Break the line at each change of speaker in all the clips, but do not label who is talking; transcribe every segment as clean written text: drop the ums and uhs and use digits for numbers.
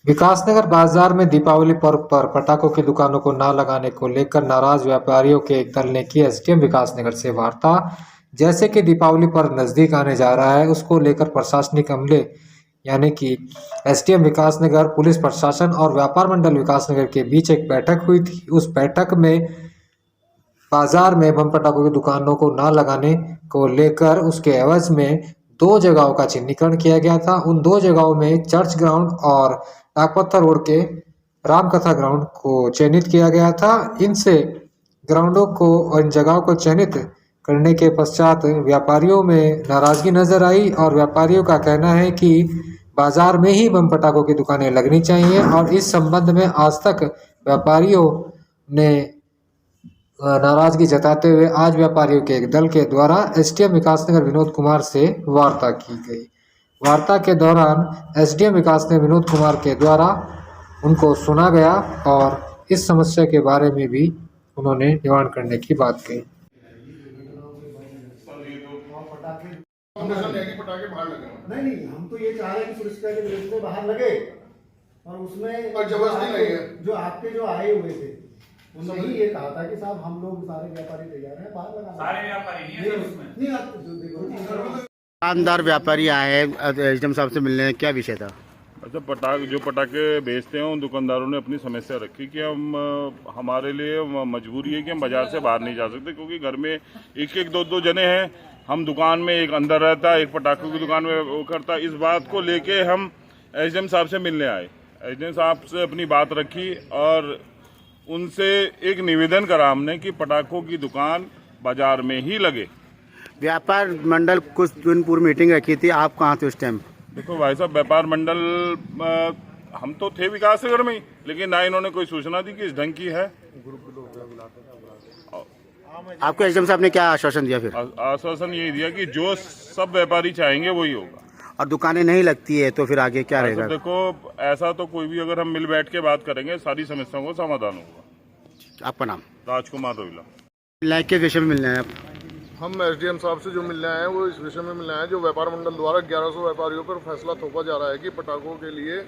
विकासनगर बाजार में दीपावली पर्व पर पटाखों की दुकानों को न लगाने को लेकर नाराज व्यापारियों के एक दल ने की एसडीएम विकासनगर से वार्ता। जैसे कि दीपावली पर्व नजदीक आने जा रहा है, उसको लेकर प्रशासनिक अमले यानी कि एसडीएम विकासनगर, पुलिस प्रशासन और व्यापार मंडल विकासनगर के बीच एक बैठक हुई थी। उस बैठक में बाजार में बम पटाखों की दुकानों को न लगाने को लेकर उसके एवज में दो जगहों का चिन्हीकरण किया गया था। उन दो जगहों में चर्च ग्राउंड और नागपत्थर रोड के रामकथा ग्राउंड को चयनित किया गया था। इनसे ग्राउंडों को और इन जगहों को चयनित करने के पश्चात व्यापारियों में नाराजगी नजर आई और व्यापारियों का कहना है कि बाजार में ही बम पटाखों की दुकानें लगनी चाहिए और इस संबंध में आज तक व्यापारियों ने नाराजगी जताते हुए आज व्यापारियों के एक दल के द्वारा एसडीएम विकासनगर विनोद कुमार से वार्ता की गई। वार्ता के दौरान एसडीएम विकासनगर विनोद कुमार के द्वारा उनको सुना गया और इस समस्या के बारे में भी उन्होंने निवारण करने की बात कही।
पटाखे बाहर लगे
नहीं, हम तो ये चाह रहे हैं कि सुरक्षा के व्यवस्था बाहर लगे और उसमें
और जबरदस्ती नहीं है।
जो आपके जो आए हुए थे उन्होंने ही ये कहा था कि साहब हम लोग सारे व्यापारी तैयार हैं बाहर लगाना।
सारे व्यापारी नहीं है उसमें।
नहीं, आप जो देखो
दुकानदार व्यापारी आए हैं एसडीएम साहब से मिलने, क्या विषय था?
अच्छा, जो पटाखे बेचते हैं उन दुकानदारों ने अपनी समस्या रखी कि हमारे लिए मजबूरी है कि हम बाजार से बाहर नहीं जा सकते, क्योंकि घर में एक एक दो जने हैं। हम दुकान में, एक अंदर रहता है, एक पटाखों की दुकान में वो करता। इस बात को लेके हम एसडीएम साहब से मिलने आए। एसडीएम साहब से अपनी बात रखी और उनसे एक निवेदन करा हमने कि पटाखों की दुकान बाजार में ही लगे।
व्यापार मंडल कुछ दिन पूर्व मीटिंग रखी थी, आप कहाँ थे उस टाइम?
देखो भाई साहब, व्यापार मंडल हम तो थे विकासनगर में ही, लेकिन ना इन्होंने कोई सूचना दी कि इस ढंग की है।
आपको एसडीएम साहब ने क्या आश्वासन दिया फिर?
आश्वासन यही दिया कि जो सब व्यापारी चाहेंगे वही होगा।
और दुकानें नहीं लगती है तो फिर आगे क्या रहेगा?
देखो, ऐसा तो कोई भी, अगर हम मिल बैठ के बात करेंगे सारी समस्याओं का समाधान होगा।
आपका नाम?
राजकुमार रोहिला।
लाइक के विषय में मिलना है आप?
हम एसडीएम साहब से जो मिलने आए हैं वो इस विषय में मिलने आए हैं, जो व्यापार मंडल द्वारा 1100 व्यापारियों पर फैसला थोपा जा रहा है कि पटाखों के लिए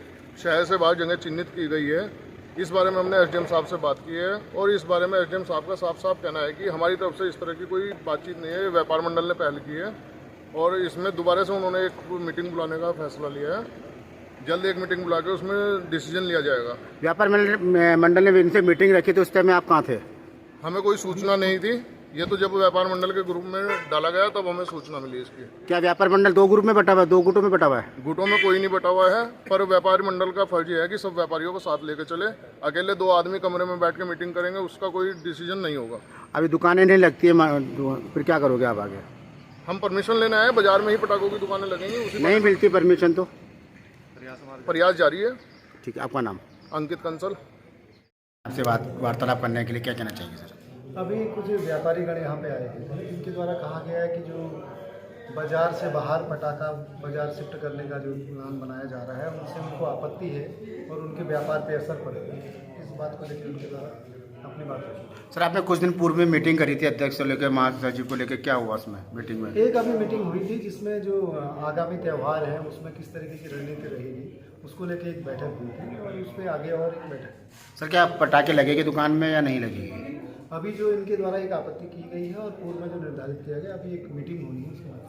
शहर से बाहर जगह चिन्हित की गई है। इस बारे में हमने एसडीएम साहब से बात की है और इस बारे में एसडीएम साहब का साफ साफ कहना है कि हमारी तरफ से इस तरह की कोई बातचीत नहीं है। ये व्यापार मंडल ने पहल की है और इसमें दोबारा से उन्होंने एक मीटिंग बुलाने का फैसला लिया है। जल्द एक मीटिंग बुला के उसमें डिसीजन लिया जाएगा।
व्यापार मंडल ने इनसे मीटिंग रखी थी, उस टाइम में आप कहाँ थे?
हमें कोई सूचना नहीं थी। ये तो जब व्यापार मंडल के ग्रुप में डाला गया तब हमें सूचना मिली इसकी।
क्या व्यापार मंडल दो ग्रुप में बटा हुआ है, दो गुटों में बटा हुआ है?
गुटों में कोई नहीं बटा हुआ है, पर व्यापारी मंडल का फर्ज है कि सब व्यापारियों को साथ लेकर चले। अकेले दो आदमी कमरे में बैठ के मीटिंग करेंगे उसका कोई डिसीजन नहीं होगा।
अभी दुकानें नहीं लगती है, फिर क्या करोगे आप आगे?
हम परमिशन लेने आए, बाजार में ही पटाखों की दुकानें लगेंगी। उसी
नहीं मिलती परमिशन तो
प्रयास जारी है।
ठीक है, आपका नाम?
अंकित कंसल।
आपसे वार्तालाप करने के लिए क्या कहना चाहिए सर?
अभी कुछ व्यापारी गण यहाँ पे आए थे, इनके द्वारा कहा गया है कि जो बाजार से बाहर पटाखा बाजार शिफ्ट करने का जो प्लान बनाया जा रहा है उनसे उनको आपत्ति है और उनके व्यापार पे असर पड़ेगा। इस बात को लेकर उनके द्वारा अपनी बात रखी।
सर, आपने कुछ दिन पूर्व में मीटिंग करी थी अध्यक्ष से लेकर महासचिव को लेकर, क्या हुआ उसमें मीटिंग में?
एक अभी मीटिंग हुई थी जिसमें जो आगामी त्यौहार है उसमें किस तरीके की रणनीति रहेगी उसको लेकर एक बैठक हुई थी और उस पर आगे और एक बैठक।
सर, क्या पटाखे लगेंगे दुकान में या नहीं लगेगी?
अभी जो इनके द्वारा एक आपत्ति की गई है और पूर्व में जो निर्धारित किया गया, अभी एक मीटिंग होनी है उसके बाद।